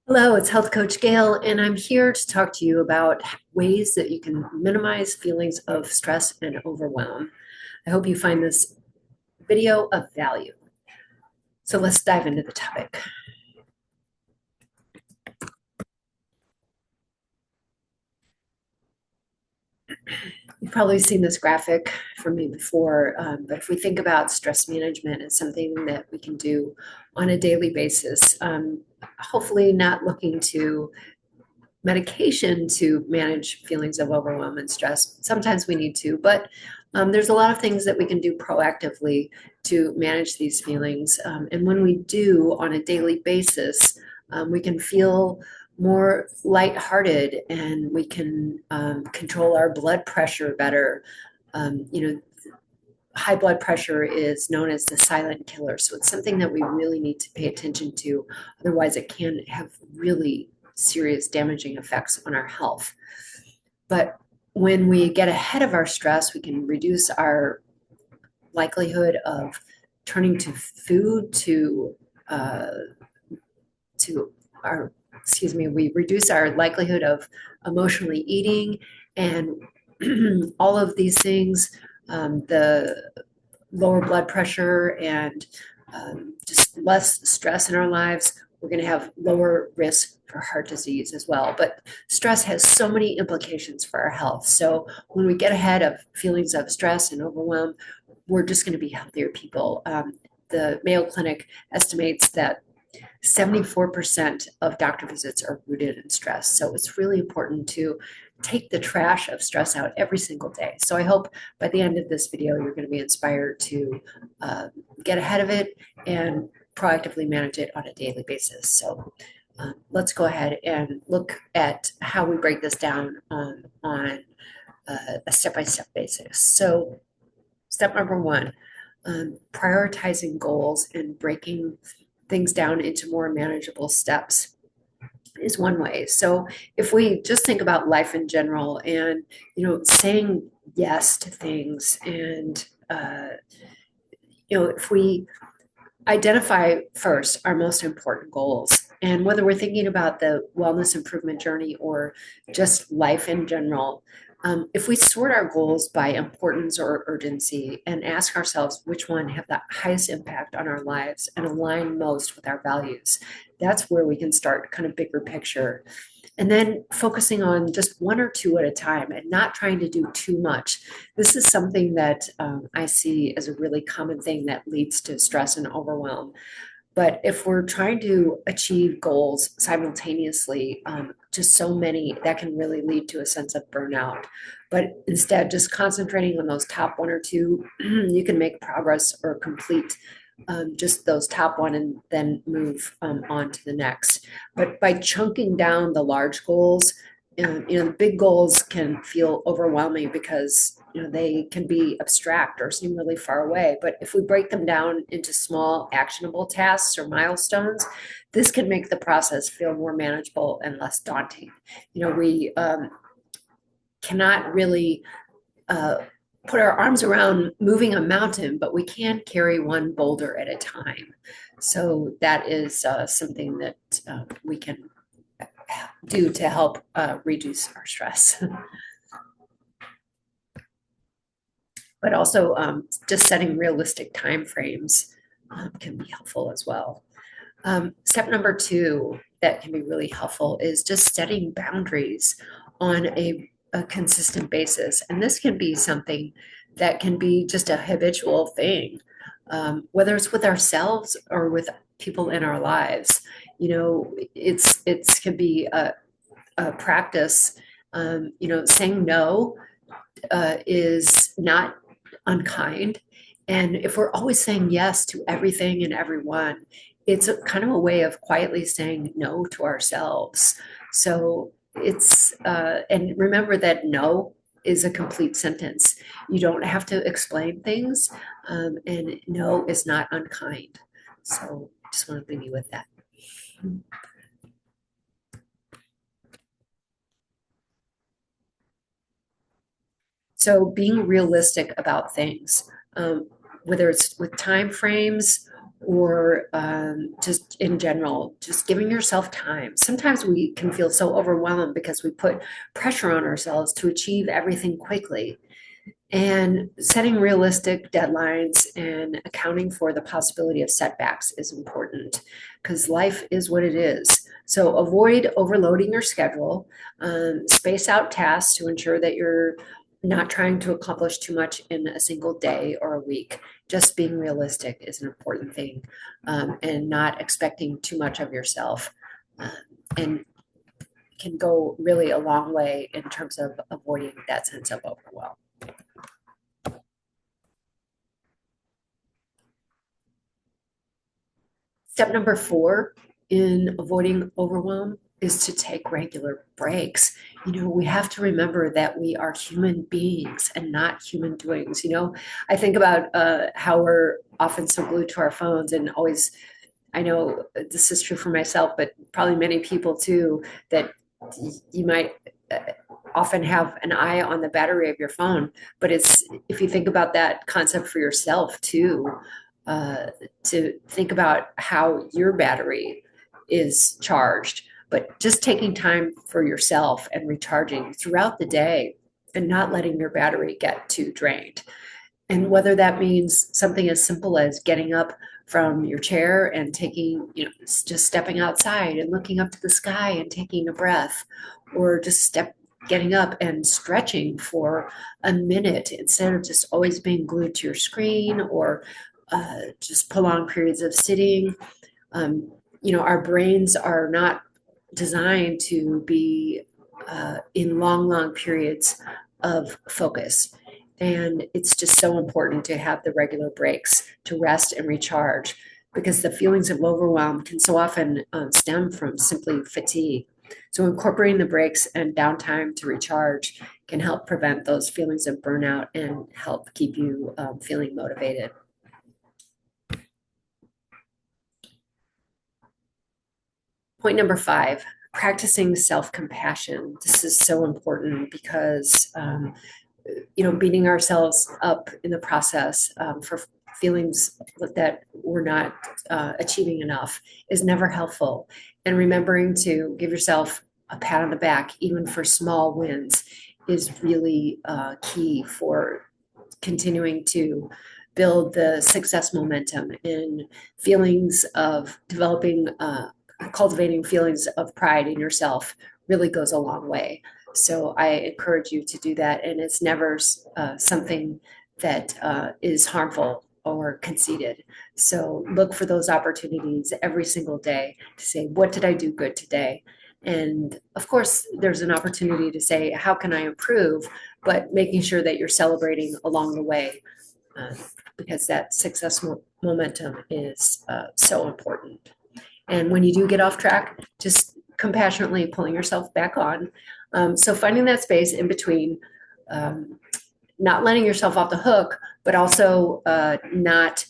Hello, it's Health Coach Gayle, and I'm here to talk to you about ways that you can minimize feelings of stress and overwhelm. I hope you find this video of value. So let's dive into the topic. You've probably seen this graphic from me before, but if we think about stress management as something that we can do on a daily basis, hopefully not looking to medication to manage feelings of overwhelm and stress. Sometimes we need to, but there's a lot of things that we can do proactively to manage these feelings. And when we do on a daily basis, we can feel more lighthearted and we can control our blood pressure better. You know, high blood pressure is known as the silent killer. So it's something that we really need to pay attention to. Otherwise, it can have really serious damaging effects on our health. But when we get ahead of our stress, we can reduce our likelihood of turning to food uh, to our we reduce our likelihood of emotionally eating and all of these things, the lower blood pressure and just less stress in our lives, we're going to have lower risk for heart disease as well. But stress has so many implications for our health. So when we get ahead of feelings of stress and overwhelm, we're just going to be healthier people. The Mayo Clinic estimates that 74% of doctor visits are rooted in stress. So it's really important to take the trash of stress out every single day. So I hope by the end of this video, you're going to be inspired to get ahead of it and proactively manage it on a daily basis. So let's go ahead and look at how we break this down on a step-by-step basis. So step number one, prioritizing goals and breaking things down into more manageable steps is one way. So if we just think about life in general and, saying yes to things and, if we identify first our most important goals, and whether we're thinking about the wellness improvement journey or just life in general, if we sort our goals by importance or urgency and ask ourselves which one have the highest impact on our lives and align most with our values, that's where we can start kind of bigger picture. And then focusing on just one or two at a time and not trying to do too much. This is something that I see as a really common thing that leads to stress and overwhelm. But if we're trying to achieve goals simultaneously, just so many, that can really lead to a sense of burnout. But instead, just concentrating on those top one or two, you can make progress or complete just those top one and then move on to the next. But by chunking down the large goals, the big goals can feel overwhelming because they can be abstract or seem really far away. But if we break them down into small, actionable tasks or milestones, this can make the process feel more manageable and less daunting. We cannot really uh, put our arms around moving a mountain, but we can carry one boulder at a time. So that is something that we can do to help reduce our stress. But also just setting realistic time frames can be helpful as well. Step number two that can be really helpful is just setting boundaries on a consistent basis. And this can be something that can be just a habitual thing, whether it's with ourselves or with people in our lives. It's can be a practice. Saying no is not unkind. And if we're always saying yes to everything and everyone, it's kind of a way of quietly saying no to ourselves. So and remember that no is a complete sentence. You don't have to explain things, and no is not unkind. So just want to leave you with that. So being realistic about things, whether it's with time frames or just in general, just giving yourself time. Sometimes we can feel so overwhelmed because we put pressure on ourselves to achieve everything quickly. And setting realistic deadlines and accounting for the possibility of setbacks is important because life is what it is. So avoid overloading your schedule, space out tasks to ensure that you're not trying to accomplish too much in a single day or a week. Just being realistic is an important thing, and not expecting too much of yourself. Um, and can go really a long way in terms of avoiding that sense of overwhelm. Step number 4 in avoiding overwhelm is to take regular breaks. We have to remember that we are human beings and not human doings. I think about how we're often so glued to our phones and always, I know this is true for myself, but probably many people too, that you might uh, often have an eye on the battery of your phone. But if you think about that concept for yourself too, uh, to think about how your battery is charged, but just taking time for yourself and recharging throughout the day and not letting your battery get too drained. And whether that means something as simple as getting up from your chair and taking, just stepping outside and looking up to the sky and taking a breath, or just getting up and stretching for a minute instead of just always being glued to your screen, or just prolonged periods of sitting. Um, our brains are not designed to be in long, long periods of focus. And it's just so important to have the regular breaks to rest and recharge, because the feelings of overwhelm can so often stem from simply fatigue. So incorporating the breaks and downtime to recharge can help prevent those feelings of burnout and help keep you feeling motivated. Point number 5, practicing self-compassion. This is so important because beating ourselves up in the process for feelings that we're not achieving enough is never helpful. And remembering to give yourself a pat on the back, even for small wins, is really key for continuing to build the success momentum in feelings of cultivating feelings of pride in yourself really goes a long way. So I encourage you to do that, and it's never something that is harmful or conceited. So look for those opportunities every single day to say, what did I do good today? And of course, there's an opportunity to say, how can I improve? But making sure that you're celebrating along the way, uh, because that success momentum is so important. And when you do get off track, just compassionately pulling yourself back on. So finding that space in between, um, not letting yourself off the hook, but also not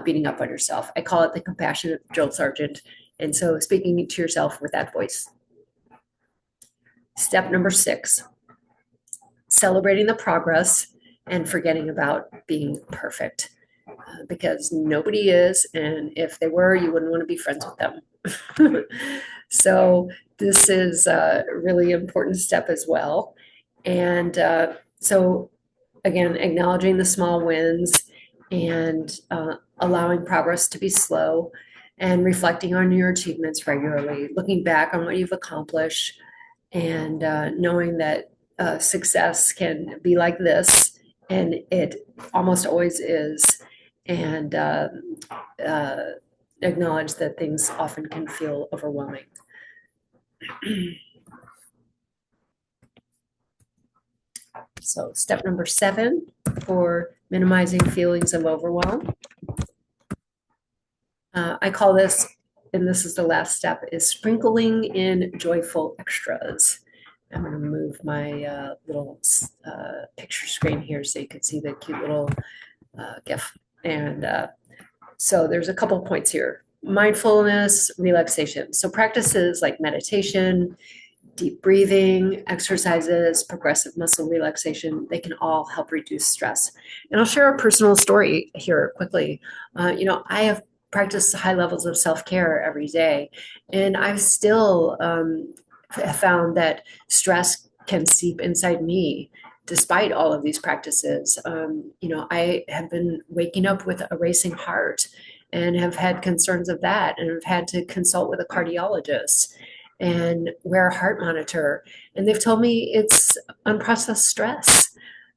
beating up on yourself. I call it the compassionate drill sergeant. And so speaking to yourself with that voice. Step number 6, celebrating the progress and forgetting about being perfect, because nobody is. And if they were, you wouldn't want to be friends with them. So this is a really important step as well. And so again, acknowledging the small wins and allowing progress to be slow, and reflecting on your achievements regularly, looking back on what you've accomplished, and knowing that success can be like this, and it almost always is, and acknowledge that things often can feel overwhelming. So step number 7 for minimizing feelings of overwhelm. I call this, and this is the last step, is sprinkling in joyful extras. I'm going to move my little picture screen here so you can see the cute little GIF. And so there's a couple points here. Mindfulness, relaxation. So practices like meditation, deep breathing, exercises, progressive muscle relaxation, they can all help reduce stress. And I'll share a personal story here quickly. I have practice high levels of self-care every day. And I've still found that stress can seep inside me despite all of these practices. I have been waking up with a racing heart and have had concerns of that and have had to consult with a cardiologist and wear a heart monitor. And they've told me it's unprocessed stress.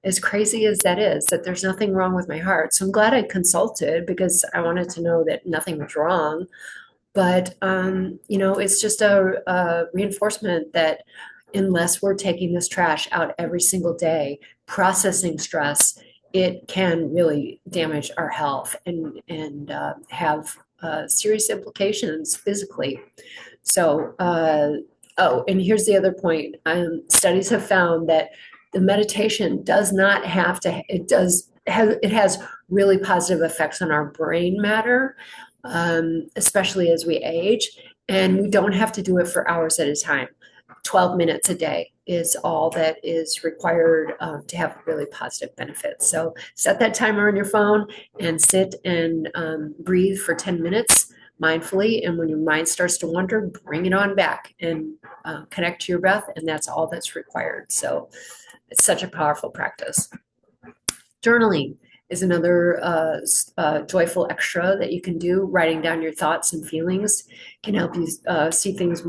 As crazy as that is, that there's nothing wrong with my heart. So I'm glad I consulted because I wanted to know that nothing was wrong. But it's just a reinforcement that unless we're taking this trash out every single day, processing stress, it can really damage our health and have serious implications physically. So, and here's the other point. Studies have found that the meditation does not have to, it has really positive effects on our brain matter, especially as we age. And we don't have to do it for hours at a time. 12 minutes a day is all that is required to have really positive benefits. So set that timer on your phone and sit and breathe for 10 minutes mindfully. And when your mind starts to wander, bring it on back and connect to your breath. And that's all that's required. So it's such a powerful practice. Journaling is another joyful extra that you can do. Writing down your thoughts and feelings can help you see things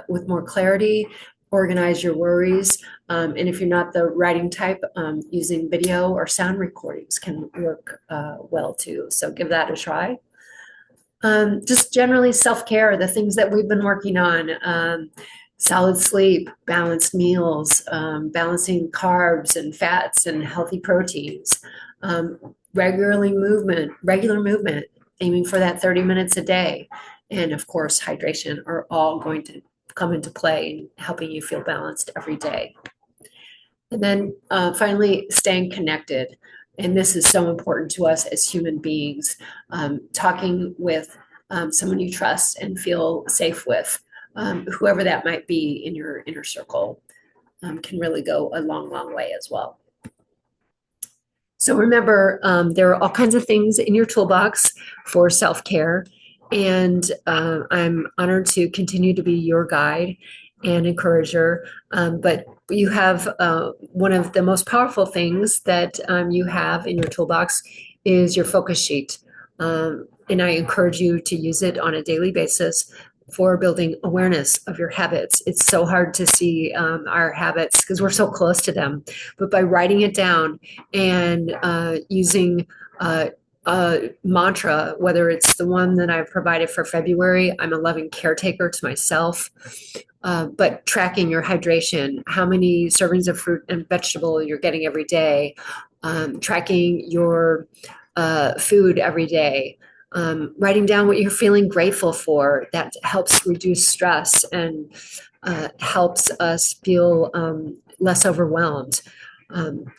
with more clarity, organize your worries. And if you're not the writing type, using video or sound recordings can work well too. So give that a try. Just generally self-care, the things that we've been working on, solid sleep, balanced meals, balancing carbs and fats and healthy proteins, regular movement, aiming for that 30 minutes a day, and of course, hydration are all going to come into play in helping you feel balanced every day. And then finally, staying connected. And this is so important to us as human beings. Talking with someone you trust and feel safe with, whoever that might be in your inner circle, can really go a long, long way as well. So remember, there are all kinds of things in your toolbox for self-care. And I'm honored to continue to be your guide and encourager. But you have one of the most powerful things that you have in your toolbox is your focus sheet. And I encourage you to use it on a daily basis for building awareness of your habits. It's so hard to see our habits because we're so close to them. But by writing it down and using mantra, whether it's the one that I've provided for February, I'm a loving caretaker to myself, but tracking your hydration, how many servings of fruit and vegetable you're getting every day, tracking your food every day, writing down what you're feeling grateful for, that helps reduce stress and helps us feel less overwhelmed.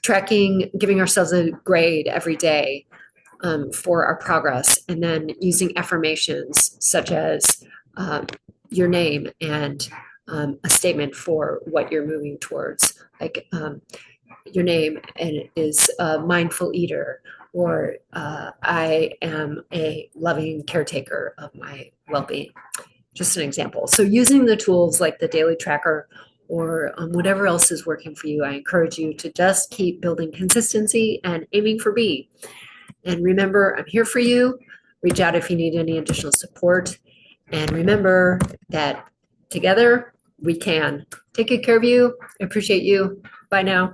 Tracking, giving ourselves a grade every day for our progress, and then using affirmations such as your name and a statement for what you're moving towards, like your name and is a mindful eater, or I am a loving caretaker of my well-being. Just an example. So using the tools like the daily tracker or whatever else is working for you, I encourage you to just keep building consistency and aiming for B. And remember, I'm here for you. Reach out if you need any additional support. And remember that together we can. Take good care of you. I appreciate you. Bye now.